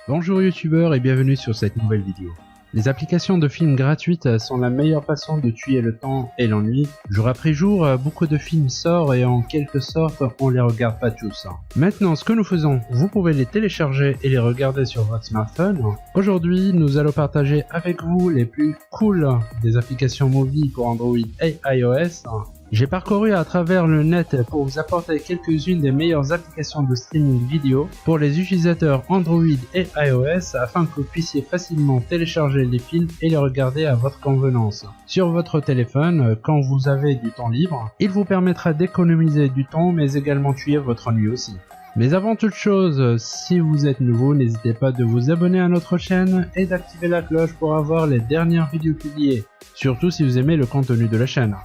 Bonjour youtubeurs et bienvenue sur cette nouvelle vidéo. Les applications de films gratuites sont la meilleure façon de tuer le temps et l'ennui. Jour après jour, beaucoup de films sortent et en quelque sorte, on les regarde pas tous. Maintenant, ce que nous faisons, vous pouvez les télécharger et les regarder sur votre smartphone. Aujourd'hui, nous allons partager avec vous les plus cool des applications mobiles pour Android et iOS. J'ai parcouru à travers le net pour vous apporter quelques-unes des meilleures applications de streaming vidéo pour les utilisateurs Android et iOS afin que vous puissiez facilement télécharger les films et les regarder à votre convenance. Sur votre téléphone, quand vous avez du temps libre, il vous permettra d'économiser du temps mais également tuer votre ennui aussi. Mais avant toute chose, si vous êtes nouveau, n'hésitez pas de vous abonner à notre chaîne et d'activer la cloche pour avoir les dernières vidéos publiées, surtout si vous aimez le contenu de la chaîne.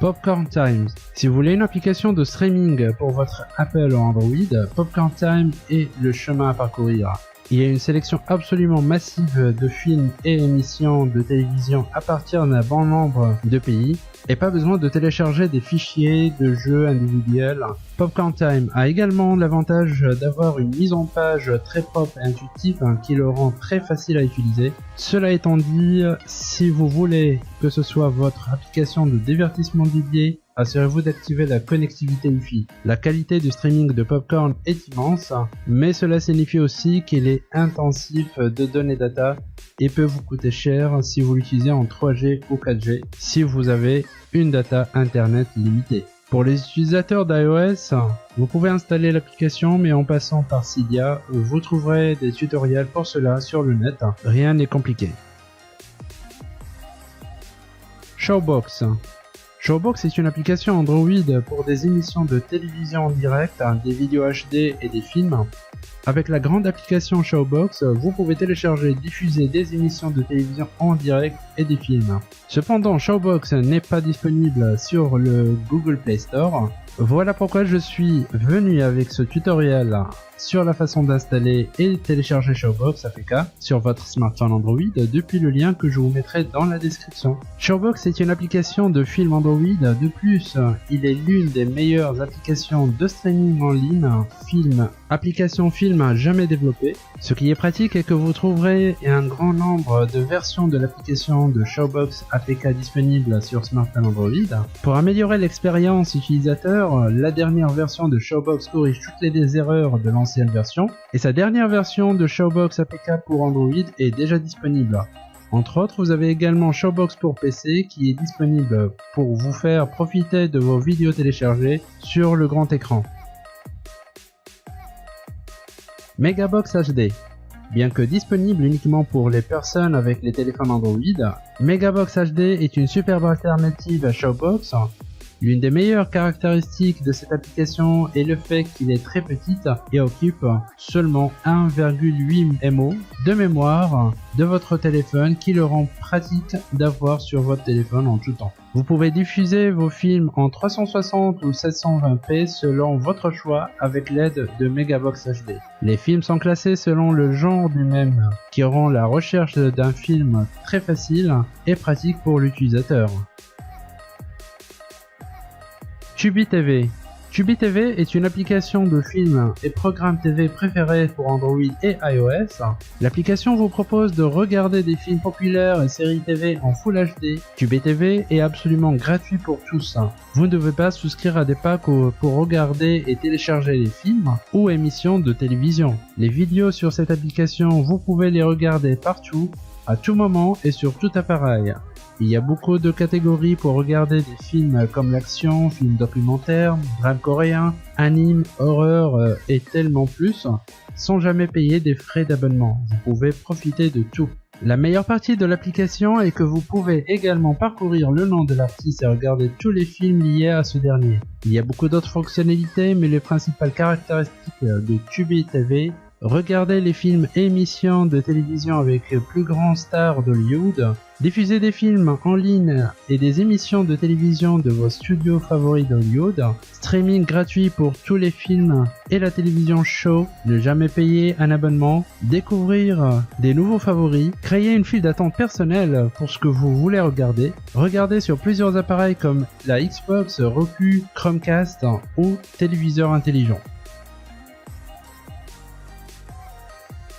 Popcorn Time. Si vous voulez une application de streaming pour votre Apple ou Android, Popcorn Time est le chemin à parcourir. Il y a une sélection absolument massive de films et émissions de télévision à partir d'un bon nombre de pays et pas besoin de télécharger des fichiers de jeux individuels. Popcorn Time a également l'avantage d'avoir une mise en page très propre et intuitive qui le rend très facile à utiliser. Cela étant dit, si vous voulez que ce soit votre application de divertissement dédiée, assurez-vous d'activer la connectivité Wi-Fi. La qualité du streaming de Popcorn est immense, mais cela signifie aussi qu'il est intensif de données data et peut vous coûter cher si vous l'utilisez en 3G ou 4G, si vous avez une data internet limitée. Pour les utilisateurs d'iOS, vous pouvez installer l'application mais en passant par Cydia, vous trouverez des tutoriels pour cela sur le net, rien n'est compliqué. Showbox. Showbox est une application Android pour des émissions de télévision en direct, des vidéos HD et des films. Avec la grande application Showbox, vous pouvez télécharger et diffuser des émissions de télévision en direct et des films. Cependant, Showbox n'est pas disponible sur le Google Play Store. Voilà pourquoi je suis venu avec ce tutoriel sur la façon d'installer et télécharger Showbox APK sur votre smartphone Android depuis le lien que je vous mettrai dans la description. Showbox est une application de film Android. De plus, il est l'une des meilleures applications de streaming en ligne, application film jamais développée. Ce qui est pratique est que vous trouverez un grand nombre de versions de l'application de Showbox APK disponibles sur smartphone Android. Pour améliorer l'expérience utilisateur, la dernière version de Showbox corrige toutes les erreurs de l'ancienne version et sa dernière version de Showbox APK pour Android est déjà disponible. Entre autres, vous avez également Showbox pour PC qui est disponible pour vous faire profiter de vos vidéos téléchargées sur le grand écran. Megabox HD. Bien que disponible uniquement pour les personnes avec les téléphones Android, Megabox HD est une superbe alternative à Showbox. L'une des meilleures caractéristiques de cette application est le fait qu'il est très petite et occupe seulement 1,8 MO de mémoire de votre téléphone qui le rend pratique d'avoir sur votre téléphone en tout temps. Vous pouvez diffuser vos films en 360 ou 720p selon votre choix avec l'aide de Megabox HD. Les films sont classés selon le genre du même, qui rend la recherche d'un film très facile et pratique pour l'utilisateur. Tubi TV. Tubi TV est une application de films et programmes TV préférés pour Android et iOS. L'application vous propose de regarder des films populaires et séries TV en Full HD. Tubi TV est absolument gratuit pour tous. Vous ne devez pas souscrire à des packs pour regarder et télécharger les films ou émissions de télévision. Les vidéos sur cette application, vous pouvez les regarder partout, à tout moment et sur tout appareil. Il y a beaucoup de catégories pour regarder des films comme l'action, films documentaires, drames coréens, anime, horreur et tellement plus, sans jamais payer des frais d'abonnement. Vous pouvez profiter de tout. La meilleure partie de l'application est que vous pouvez également parcourir le nom de l'artiste et regarder tous les films liés à ce dernier. Il y a beaucoup d'autres fonctionnalités, mais les principales caractéristiques de Tubi TV: regarder les films et émissions de télévision avec les plus grands stars d'Hollywood, diffuser des films en ligne et des émissions de télévision de vos studios favoris d'Hollywood, streaming gratuit pour tous les films et la télévision show, ne jamais payer un abonnement, découvrir des nouveaux favoris, créer une file d'attente personnelle pour ce que vous voulez regarder sur plusieurs appareils comme la Xbox, Roku, Chromecast ou téléviseur intelligent.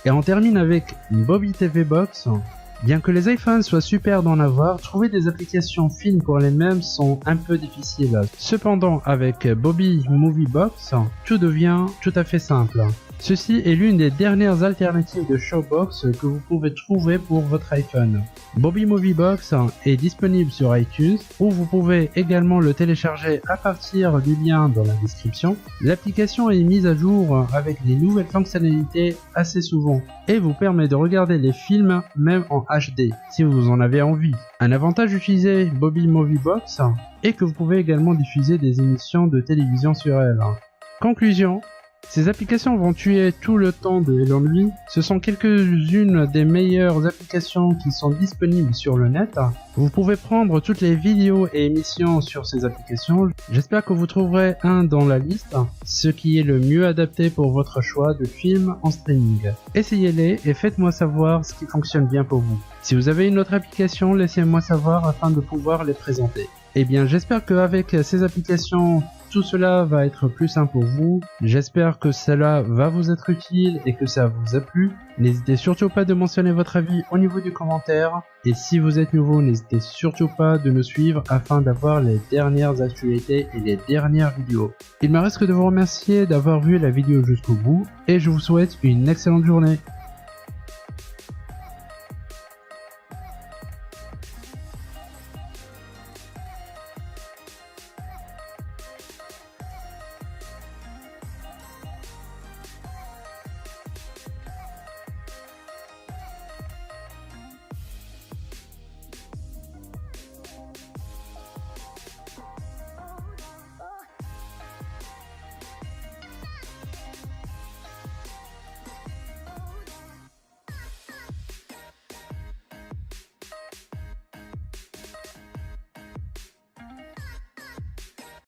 Et on termine avec Bobby TV Box. Bien que les iPhones soient super d'en avoir, trouver des applications fines pour les mêmes sont un peu difficiles. Cependant, avec Bobby Movie Box, tout devient tout à fait simple. Ceci est l'une des dernières alternatives de Showbox que vous pouvez trouver pour votre iPhone. Bobby Movie Box est disponible sur iTunes, où vous pouvez également le télécharger à partir du lien dans la description. L'application est mise à jour avec des nouvelles fonctionnalités assez souvent et vous permet de regarder les films même en HD si vous en avez envie. Un avantage d'utiliser Bobby Movie Box est que vous pouvez également diffuser des émissions de télévision sur elle. Conclusion. Ces applications vont tuer tout le temps de l'ennui. Ce sont quelques-unes des meilleures applications qui sont disponibles sur le net. Vous pouvez prendre toutes les vidéos et émissions sur ces applications. J'espère que vous trouverez un dans la liste, ce qui est le mieux adapté pour votre choix de films en streaming. Essayez-les et faites-moi savoir ce qui fonctionne bien pour vous. Si vous avez une autre application, laissez-moi savoir afin de pouvoir les présenter. Eh bien, j'espère qu'avec ces applications, tout cela va être plus simple pour vous. J'espère que cela va vous être utile et que ça vous a plu. N'hésitez surtout pas de mentionner votre avis au niveau du commentaire. Et si vous êtes nouveau, n'hésitez surtout pas de nous suivre afin d'avoir les dernières actualités et les dernières vidéos. Il me reste que de vous remercier d'avoir vu la vidéo jusqu'au bout et je vous souhaite une excellente journée.